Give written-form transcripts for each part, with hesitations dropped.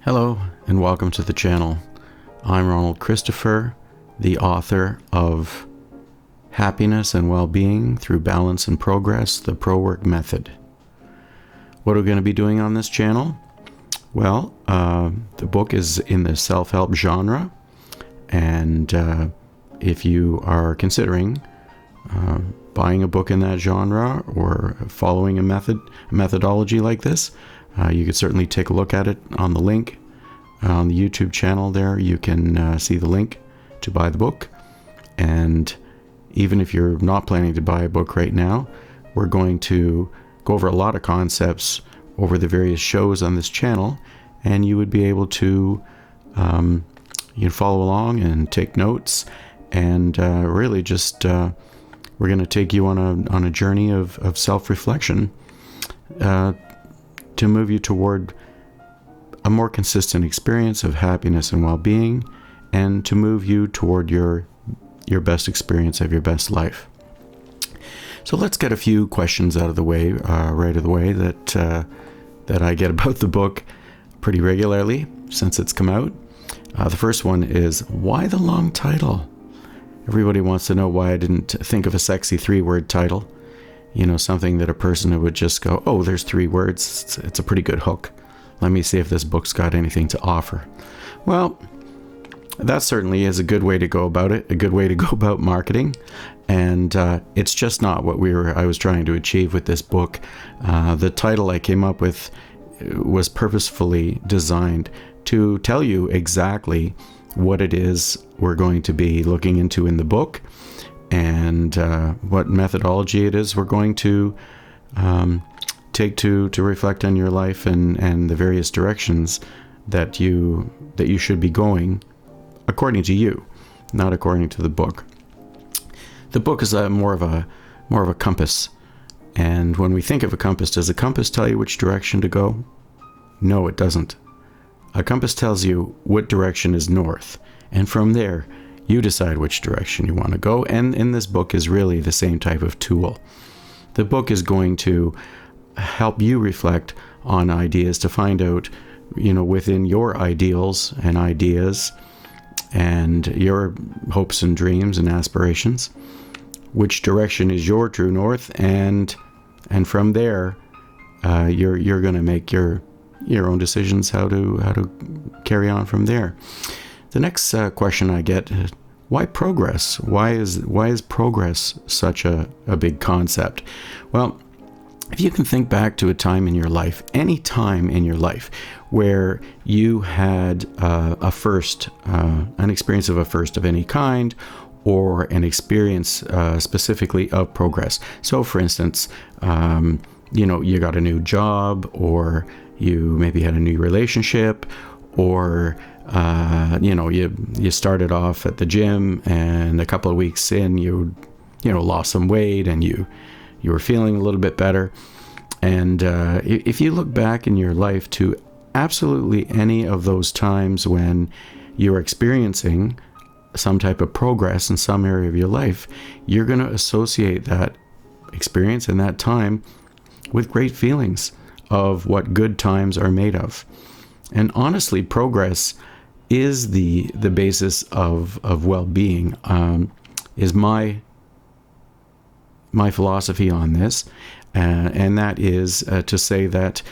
Hello and welcome to the channel. I'm Ronald Christopher, the author of Happiness and Well-Being Through Balance and Progress, the PROWIRC Method. What are we going to be doing on this channel? Well, the book is in the self-help genre, and if you are considering buying a book in that genre or following a methodology like this, you could certainly take a look at it on the link on the YouTube channel there. You can see the link to buy the book. And even if you're not planning to buy a book right now, we're going to go over a lot of concepts over the various shows on this channel, and you would be able to follow along and take notes, and really just we're going to take you on a journey of self-reflection to move you toward a more consistent experience of happiness and well-being, and to move you toward your best experience of your best life. So let's get a few questions out of the way right of the way that I get about the book pretty regularly since it's come out. The first one is, why the long title? Everybody wants to know why I didn't think of a sexy 3-word title. You know, something that a person would just go, oh, there's 3 words. It's a pretty good hook. Let me see if this book's got anything to offer. Well, that certainly is a good way to go about it, a good way to go about marketing. And it's just not what I was trying to achieve with this book. The title I came up with was purposefully designed to tell you exactly what it is we're going to be looking into in the book, and what methodology it is we're going to take to reflect on your life and the various directions that you should be going according to you, not according to the book. The book is more of a compass, and when we think of a compass, does a compass tell you which direction to go? No, it doesn't. A compass tells you what direction is north, and from there you decide which direction you want to go. And in this book is really the same type of tool. The book is going to help you reflect on ideas to find out, within your ideals and ideas and your hopes and dreams and aspirations, which direction is your true north, and from there you're going to make your own decisions how to carry on from there. The next question I get is, why progress? Why is progress such a big concept? Well, if you can think back to a time in your life, any time in your life, where you had an experience of a first of any kind, or an experience specifically of progress. So, for instance, you got a new job, or you maybe had a new relationship, or you started off at the gym, and a couple of weeks in you lost some weight, and you were feeling a little bit better. And if you look back in your life to absolutely any of those times when you're experiencing some type of progress in some area of your life, you're going to associate that experience and that time with great feelings of what good times are made of. And honestly, progress is the basis of well-being, is my philosophy on this, and that is to say that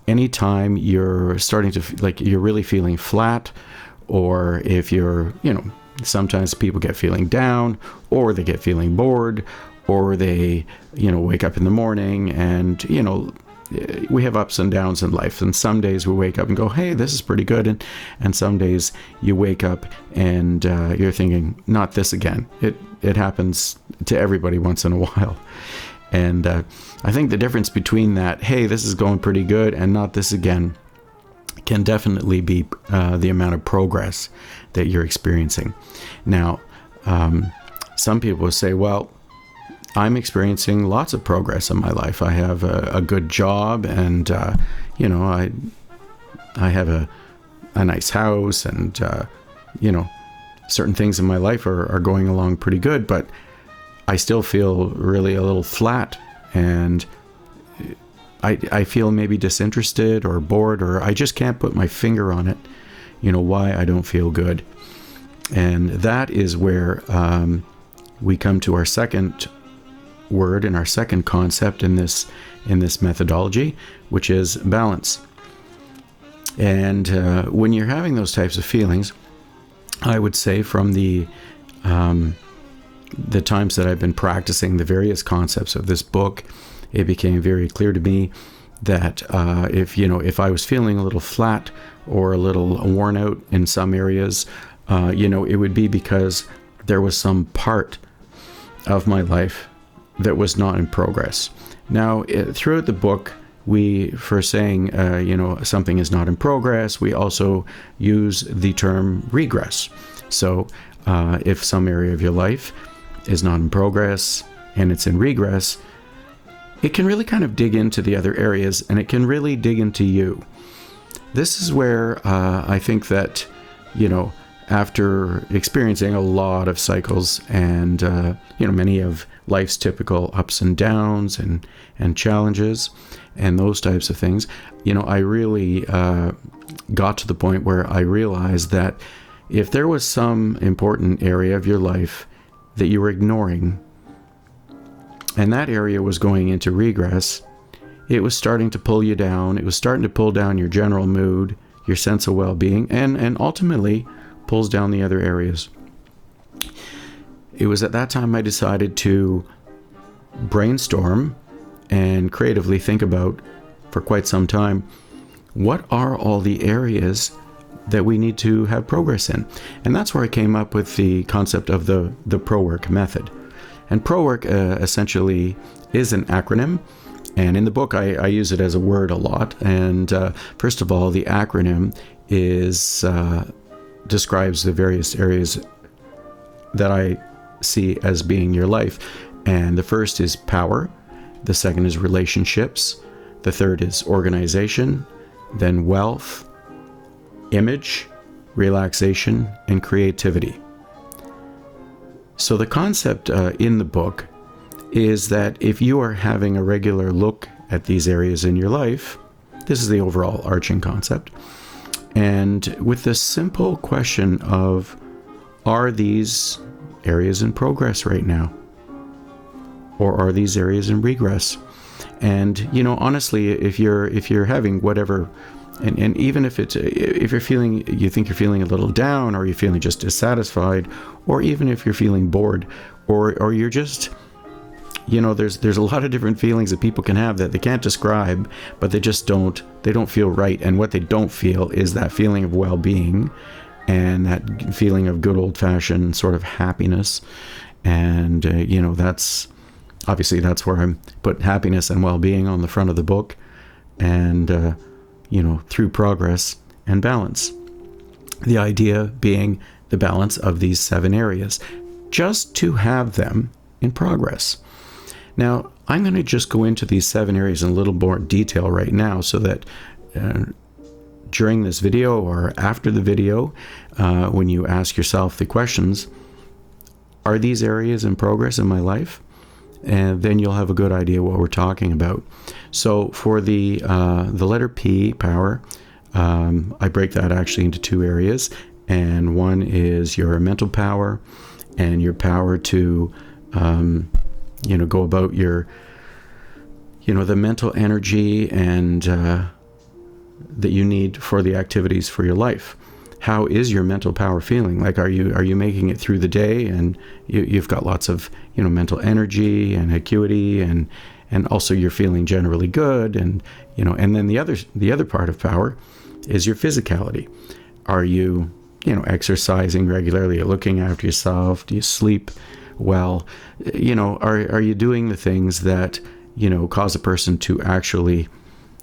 anytime you're starting to you're really feeling flat, or if you're sometimes people get feeling down, or they get feeling bored, or they wake up in the morning, and we have ups and downs in life, and some days we wake up and go, hey, this is pretty good, and some days you wake up and you're thinking, not this again. It happens to everybody once in a while. And I think the difference between that, hey, this is going pretty good, and not this again, can definitely be the amount of progress that you're experiencing. Now, some people will say, well, I'm experiencing lots of progress in my life. I have a good job, and I have a nice house, and certain things in my life are going along pretty good, but I still feel really a little flat. And I feel maybe disinterested or bored, or I just can't put my finger on it, why I don't feel good. And that is where we come to our second word and our second concept in this methodology, which is balance. And when you're having those types of feelings, I would say from the times that I've been practicing the various concepts of this book, it became very clear to me that if I was feeling a little flat or a little worn out in some areas, it would be because there was some part of my life that was not in progress. Now, throughout the book, for saying, something is not in progress, we also use the term regress. So if some area of your life is not in progress and it's in regress, it can really kind of dig into the other areas, and it can really dig into you. This is where I think that, after experiencing a lot of cycles and, many of life's typical ups and downs and challenges and those types of things, I really got to the point where I realized that if there was some important area of your life that you were ignoring, and that area was going into regress, it was starting to pull you down. It was starting to pull down your general mood, your sense of well-being, and ultimately pulls down the other areas. It was at that time I decided to brainstorm and creatively think about, for quite some time, what are all the areas that we need to have progress in? And that's where I came up with the concept of the PROWIRC method. And PROWIRC essentially is an acronym, and in the book I use it as a word a lot. And first of all, the acronym describes the various areas that I see as being your life. And the first is power, the second is relationships, the third is organization, then wealth, image, relaxation, and creativity. So the concept in the book is that if you are having a regular look at these areas in your life, this is the overall arching concept, and with the simple question of, are these areas in progress right now? Or are these areas in regress? And, honestly, if you're having whatever, and even if you think you're feeling a little down, or you're feeling just dissatisfied, or even if you're feeling bored, or you're just, there's a lot of different feelings that people can have that they can't describe, but they don't feel right. And what they don't feel is that feeling of well-being and that feeling of good old-fashioned sort of happiness. And, that's where I'm put happiness and well-being on the front of the book. And, through progress and balance. The idea being the balance of these 7 areas, just to have them in progress. Now, I'm going to just go into these 7 areas in a little more detail right now, so that during this video or after the video, when you ask yourself the questions, are these areas in progress in my life? And then you'll have a good idea what we're talking about. So for the letter P, power, I break that actually into 2 areas. And one is your mental power and your power to, go about your, the mental energy and that you need for the activities for your life. How is your mental power feeling? Like, are you making it through the day, and you've got lots of mental energy and acuity, and also you're feeling generally good, and and then the other part of power is your physicality. Are you exercising regularly? Are you looking after yourself? Do you sleep well? Are you doing the things that cause a person to actually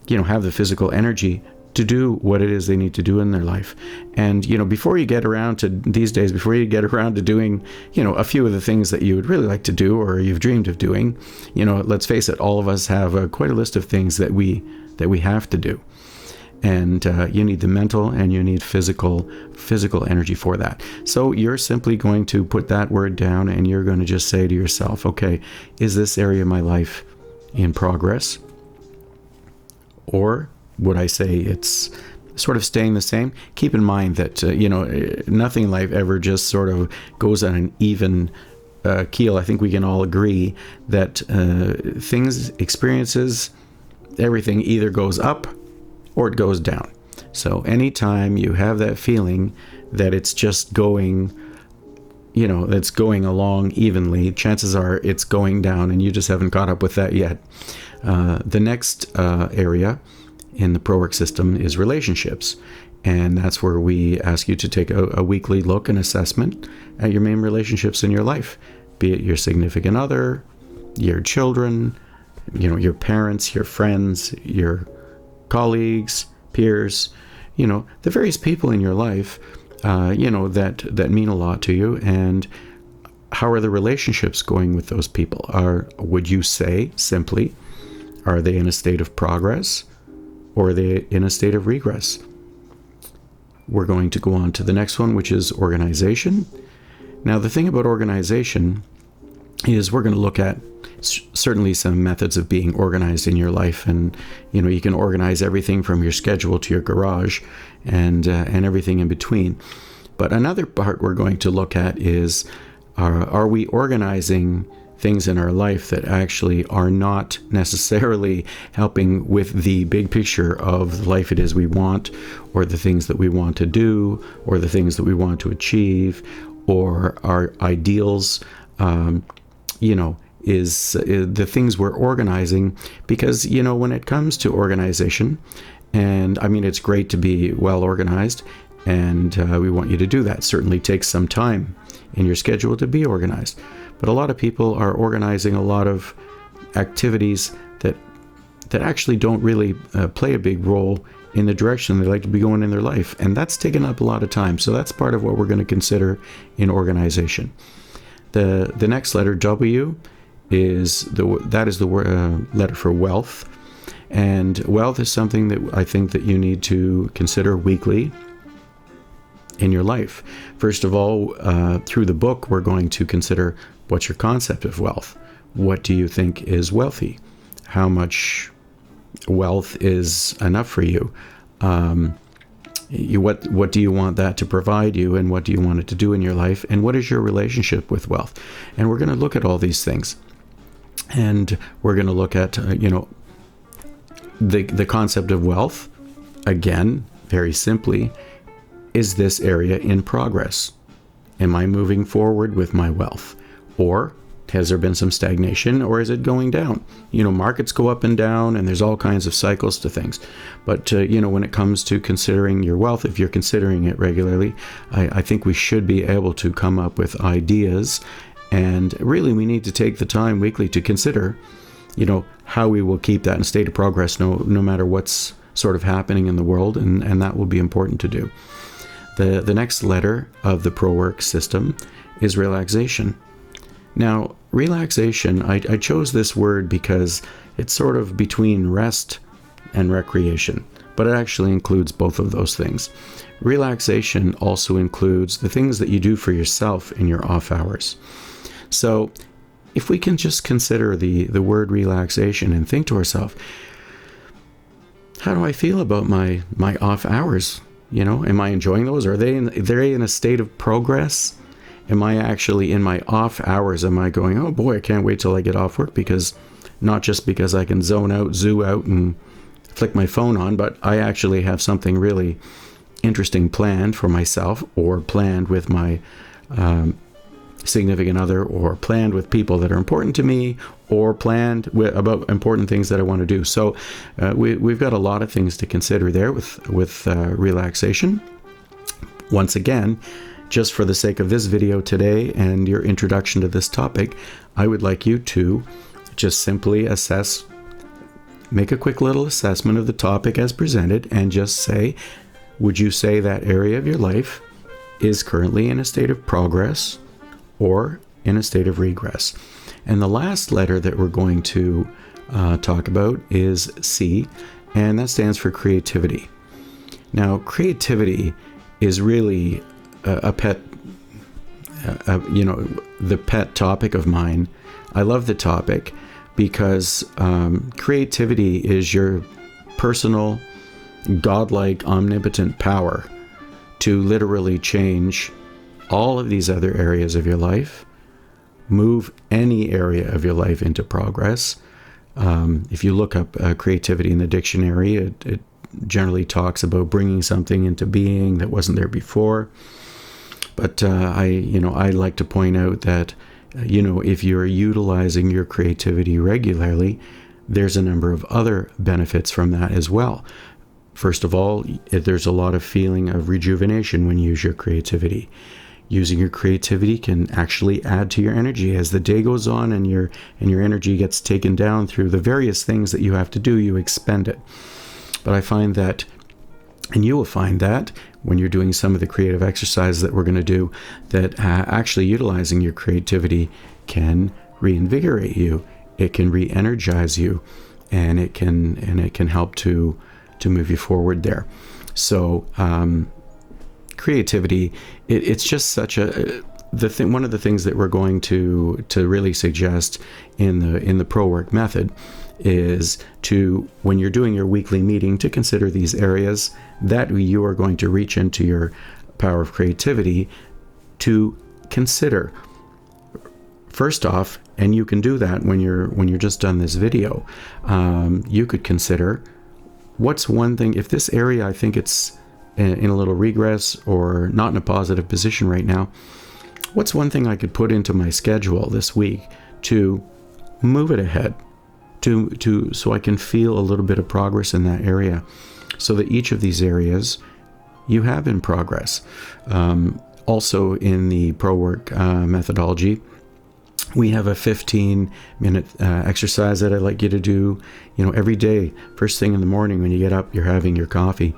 have the physical energy to do what it is they need to do in their life? And before you get around to these days, before you get around to doing a few of the things that you would really like to do or you've dreamed of doing, let's face it, all of us have quite a list of things that we have to do. And you need the mental and you need physical energy for that. So you're simply going to put that word down, and you're going to just say to yourself, okay, is this area of my life in progress? Or would I say it's sort of staying the same? Keep in mind that, nothing in life ever just sort of goes on an even keel. I think we can all agree that things, experiences, everything either goes up or it goes down. So anytime you have that feeling that it's just going, that's going along evenly, chances are it's going down and you just haven't caught up with that yet. The next area in the PROWIRC system is relationships. And that's where we ask you to take a weekly look and assessment at your main relationships in your life, be it your significant other, your children, your parents, your friends, your colleagues, peers, the various people in your life, that mean a lot to you. And how are the relationships going with those people? Would you say simply, are they in a state of progress or are they in a state of regress? We're going to go on to the next one, which is organization. Now, the thing about organization is we're going to look at certainly some methods of being organized in your life. And, you can organize everything from your schedule to your garage and everything in between. But another part we're going to look at is, are we organizing things in our life that actually are not necessarily helping with the big picture of the life it is we want, or the things that we want to do, or the things that we want to achieve, or our ideals, is the things we're organizing. Because, when it comes to organization, and I mean, it's great to be well organized, and we want you to do that. Certainly takes some time in your schedule to be organized. But a lot of people are organizing a lot of activities that actually don't really play a big role in the direction they like to be going in their life. And that's taken up a lot of time. So that's part of what we're going to consider in organization. The next letter, W, is the letter for wealth. And wealth is something that I think that you need to consider weekly in your life. First of all, through the book, we're going to consider, what's your concept of wealth? What do you think is wealthy? How much wealth is enough for you? What do you want that to provide you, and what do you want it to do in your life? And what is your relationship with wealth? And we're going to look at all these things. And we're going to look at, the concept of wealth. Again, very simply, is this area in progress? Am I moving forward with my wealth? Or has there been some stagnation, or is it going down? Markets go up and down, and there's all kinds of cycles to things. But, when it comes to considering your wealth, if you're considering it regularly, I think we should be able to come up with ideas. And really, we need to take the time weekly to consider, how we will keep that in a state of progress, no matter what's sort of happening in the world. And that will be important to do. The next letter of the PROWIRC system is relaxation. Now, relaxation, I chose this word because it's sort of between rest and recreation, but it actually includes both of those things. Relaxation also includes the things that you do for yourself in your off hours. So if we can just consider the word relaxation and think to ourselves, how do I feel about my off hours? Am I enjoying those? Are they in a state of progress? Am I actually in my off hours? Am I going, oh boy, I can't wait till I get off work? Because not just because I can zoo out and flick my phone on, but I actually have something really interesting planned for myself, or planned with my significant other, or planned with people that are important to me, or planned about important things that I want to do. So we've got a lot of things to consider there with relaxation. Once again, just for the sake of this video today and your introduction to this topic, I would like you to just simply make a quick little assessment of the topic as presented, and just say, would you say that area of your life is currently in a state of progress or in a state of regress? And the last letter that we're going to talk about is C, and that stands for creativity. Now, creativity is really the pet topic of mine. I love the topic because creativity is your personal, godlike, omnipotent power to literally change all of these other areas of your life, move any area of your life into progress. If you look up creativity in the dictionary, it generally talks about bringing something into being that wasn't there before. But I like to point out that, if you're utilizing your creativity regularly, there's a number of other benefits from that as well. First of all, there's a lot of feeling of rejuvenation when you use your creativity. Using your creativity can actually add to your energy as the day goes on, and your energy gets taken down through the various things that you have to do. You expend it. But I find that, and you will find that when you're doing some of the creative exercises that we're going to do, that actually utilizing your creativity can reinvigorate you. It can re-energize you, and it can help to move you forward there. So creativity, it's just such one of the things that we're going to really suggest in the PROWIRC method is to, when you're doing your weekly meeting, to consider these areas that you are going to reach into your power of creativity to consider. First off, and you can do that when you're just done this video, you could consider, what's one thing, if this area I think it's in a little regress or not in a positive position right now, what's one thing I could put into my schedule this week to move it ahead, so I can feel a little bit of progress in that area, so that each of these areas you have in progress. Also in the PROWIRC methodology, we have a 15-minute exercise that I'd like you to do, every day. First thing in the morning when you get up, you're having your coffee.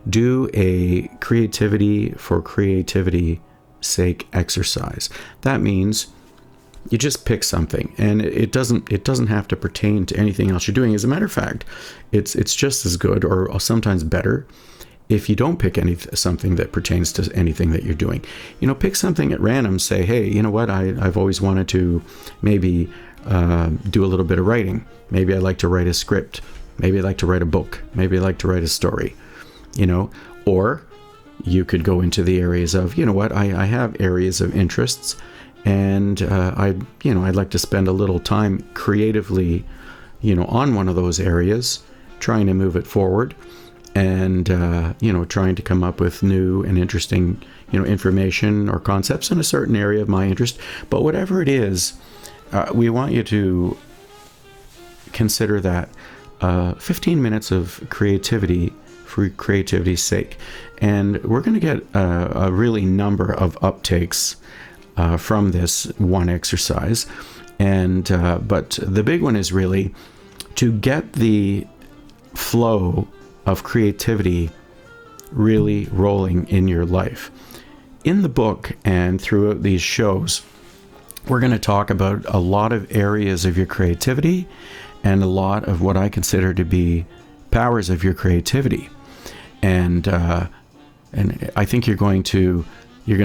Do a creativity for creativity sake exercise. That means you just pick something, and it doesn't have to pertain to anything else you're doing. As a matter of fact, it's just as good, or sometimes better, if you don't pick something that pertains to anything that you're doing. Pick something at random. Say, hey, you know what? I've always wanted to maybe do a little bit of writing. Maybe I like to write a script. Maybe I like to write a book. Maybe I like to write a story. Or you could go into the areas of, I have areas of interests, and I'd like to spend a little time creatively, on one of those areas, trying to move it forward, and trying to come up with new and interesting, information or concepts in a certain area of my interest. But whatever it is, we want you to consider that 15 minutes of creativity for creativity's sake. And we're going to get a really number of uptakes from this one exercise. But the big one is really to get the flow of creativity really rolling in your life. In the book and throughout these shows, we're going to talk about a lot of areas of your creativity and a lot of what I consider to be powers of your creativity. And I think you're going to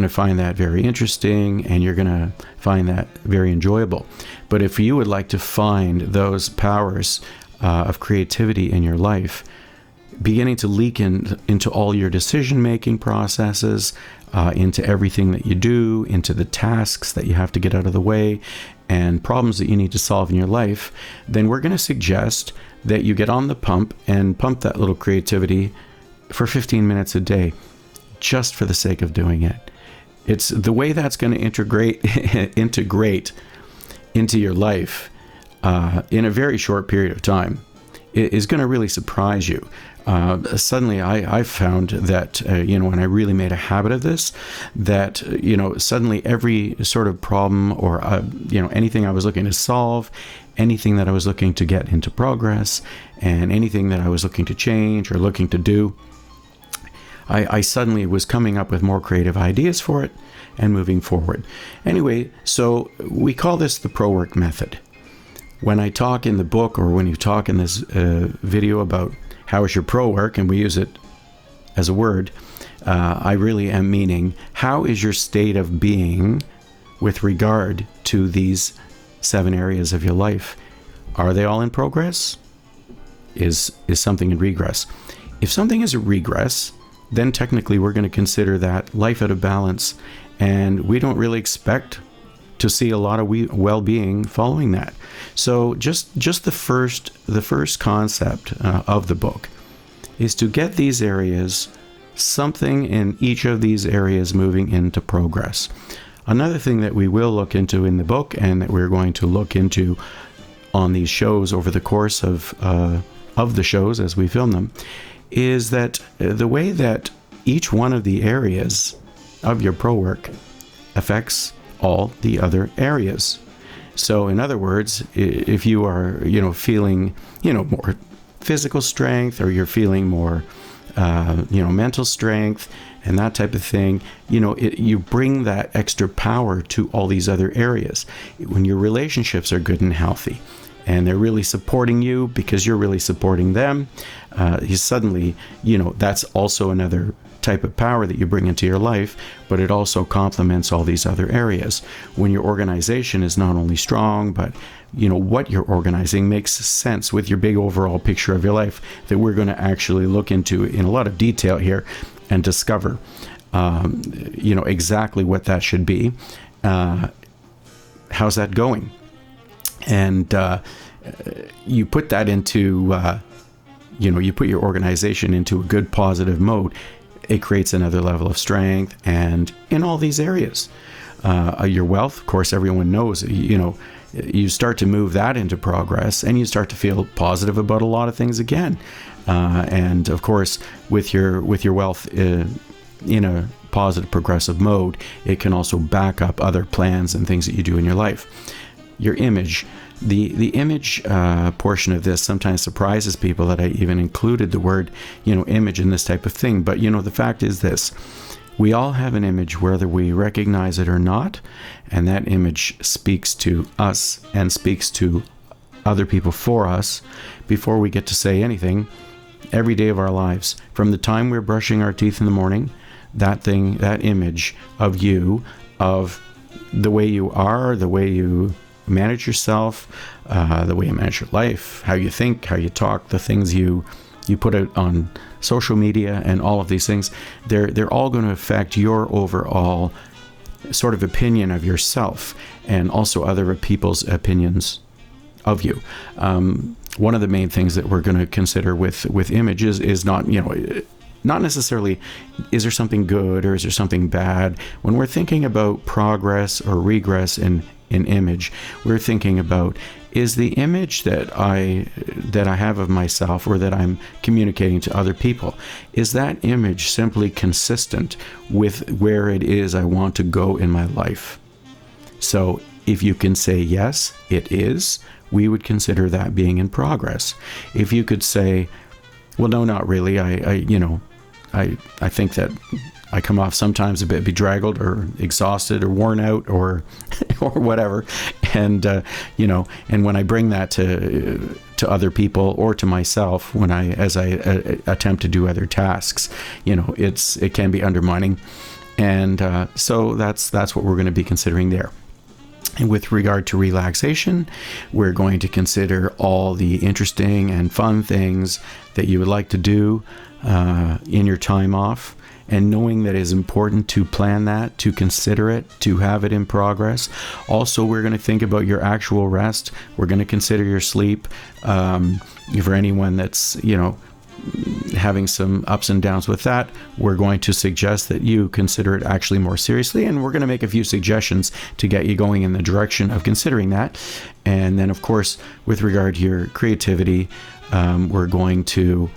find that very interesting, and you're going to find that very enjoyable. But if you would like to find those powers of creativity in your life, beginning to leak into all your decision-making processes, into everything that you do, into the tasks that you have to get out of the way, and problems that you need to solve in your life, then we're going to suggest that you get on the pump and pump that little creativity for 15 minutes a day, just for the sake of doing it. It's the way that's going to integrate into your life in a very short period of time. It is going to really surprise you. Suddenly, I found that, when I really made a habit of this, that, suddenly every sort of problem or, anything I was looking to solve, anything that I was looking to get into progress, and anything that I was looking to change or looking to do, I suddenly was coming up with more creative ideas for it and moving forward. Anyway, so we call this the PROWIRC method. When I talk in the book, or when you talk in this video about how is your PROWIRC, and we use it as a word, I really am meaning, how is your state of being with regard to these 7 areas of your life? Are they all in progress? is something in regress. If something is a regress, then technically we're going to consider that life out of balance, and we don't really expect to see a lot of well-being following that. So just the first concept of the book is to get these areas, something in each of these areas moving into progress. Another thing that we will look into in the book, and that we're going to look into on these shows over the course of the shows as we film them, is that the way that each one of the areas of your PROWIRC affects all the other areas. So in other words, if you are, feeling, more physical strength, or you're feeling more, mental strength and that type of thing, you bring that extra power to all these other areas. When your relationships are good and healthy, and they're really supporting you because you're really supporting them, you suddenly, that's also another type of power that you bring into your life, but it also complements all these other areas. When your organization is not only strong, but what you're organizing makes sense with your big overall picture of your life, that we're going to actually look into in a lot of detail here and discover exactly what that should be. How's that going? And you put that into you put your organization into a good positive mode, it creates another level of strength. And in all these areas, your wealth, of course, everyone knows, you start to move that into progress, and you start to feel positive about a lot of things again. And of course, with your wealth in a positive progressive mode, it can also back up other plans and things that you do in your life. Your image. The image portion of this sometimes surprises people, that I even included the word, image in this type of thing. But, the fact is this: we all have an image, whether we recognize it or not, and that image speaks to us and speaks to other people for us before we get to say anything every day of our lives. From the time we're brushing our teeth in the morning, that image of you, of the way you are, the way you manage yourself, the way you manage your life, how you think, how you talk, the things you put out on social media, and all of these things, they're all going to affect your overall sort of opinion of yourself, and also other people's opinions of you. One of the main things that we're going to consider with images is not necessarily, is there something good or is there something bad? When we're thinking about progress or regress in image, we're thinking about, is the image that I have of myself, or that I'm communicating to other people, is that image simply consistent with where it is I want to go in my life? So if you can say yes, it is, we would consider that being in progress. If you could say, well, no, not really, I think that I come off sometimes a bit bedraggled or exhausted or worn out or whatever, and and when I bring that to other people or to myself, as I attempt to do other tasks, it can be undermining, and so that's what we're going to be considering there. And with regard to relaxation, we're going to consider all the interesting and fun things that you would like to do in your time off, and knowing that it is important to plan that, to consider it, to have it in progress. Also, we're going to think about your actual rest. We're going to consider your sleep. For anyone that's, having some ups and downs with that, we're going to suggest that you consider it actually more seriously, and we're going to make a few suggestions to get you going in the direction of considering that. And then, of course, with regard to your creativity, we're going to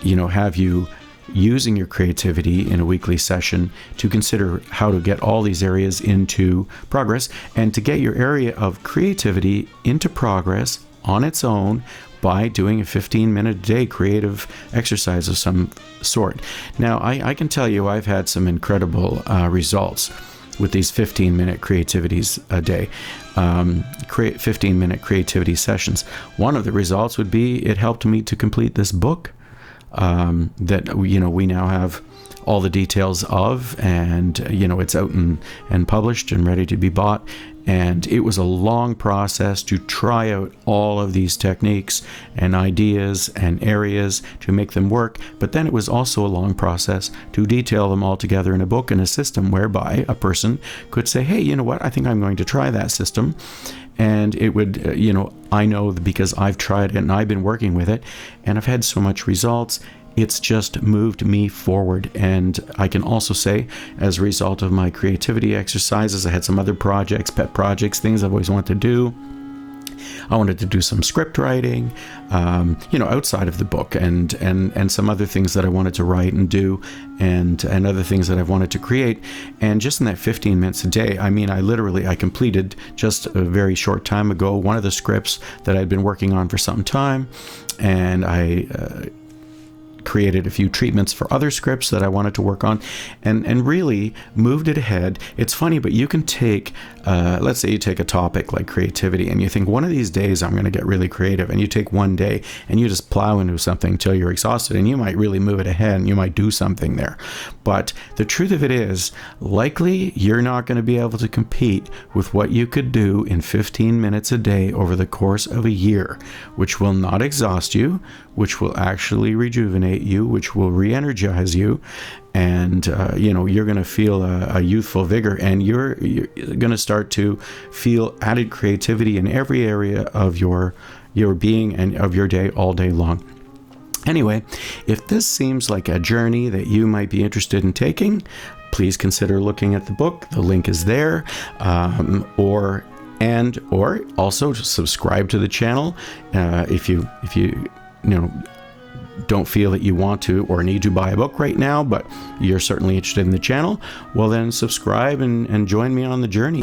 have you using your creativity in a weekly session to consider how to get all these areas into progress, and to get your area of creativity into progress on its own by doing a 15-minute a day creative exercise of some sort. Now, I can tell you I've had some incredible results with these 15-minute creativities a day, 15-minute creativity sessions. One of the results would be it helped me to complete this book that we now have all the details of, and it's out and published and ready to be bought. And it was a long process to try out all of these techniques and ideas and areas to make them work. But then it was also a long process to detail them all together in a book and a system whereby a person could say, hey, you know what, I think I'm going to try that system. And it would, I know because I've tried it and I've been working with it and I've had so much results. It's just moved me forward. And I can also say, as a result of my creativity exercises, I had some other projects, pet projects, things I've always wanted to do. I wanted to do some script writing, outside of the book, and some other things that I wanted to write and do, and other things that I've wanted to create. And just in that 15 minutes a day, I completed just a very short time ago one of the scripts that I'd been working on for some time, and I created a few treatments for other scripts that I wanted to work on, and really moved it ahead. It's funny, but you can take, let's say you take a topic like creativity and you think one of these days I'm going to get really creative, and you take one day and you just plow into something until you're exhausted, and you might really move it ahead and you might do something there. But the truth of it is, likely you're not going to be able to compete with what you could do in 15 minutes a day over the course of a year, which will not exhaust you, which will actually rejuvenate you, which will re-energize you, and you're going to feel a youthful vigor, and you're going to start to feel added creativity in every area of your being and of your day all day long. Anyway, if this seems like a journey that you might be interested in taking, please consider looking at the book. The link is there, or also subscribe to the channel if you don't feel that you want to or need to buy a book right now, but you're certainly interested in the channel. Well, then subscribe and join me on the journey.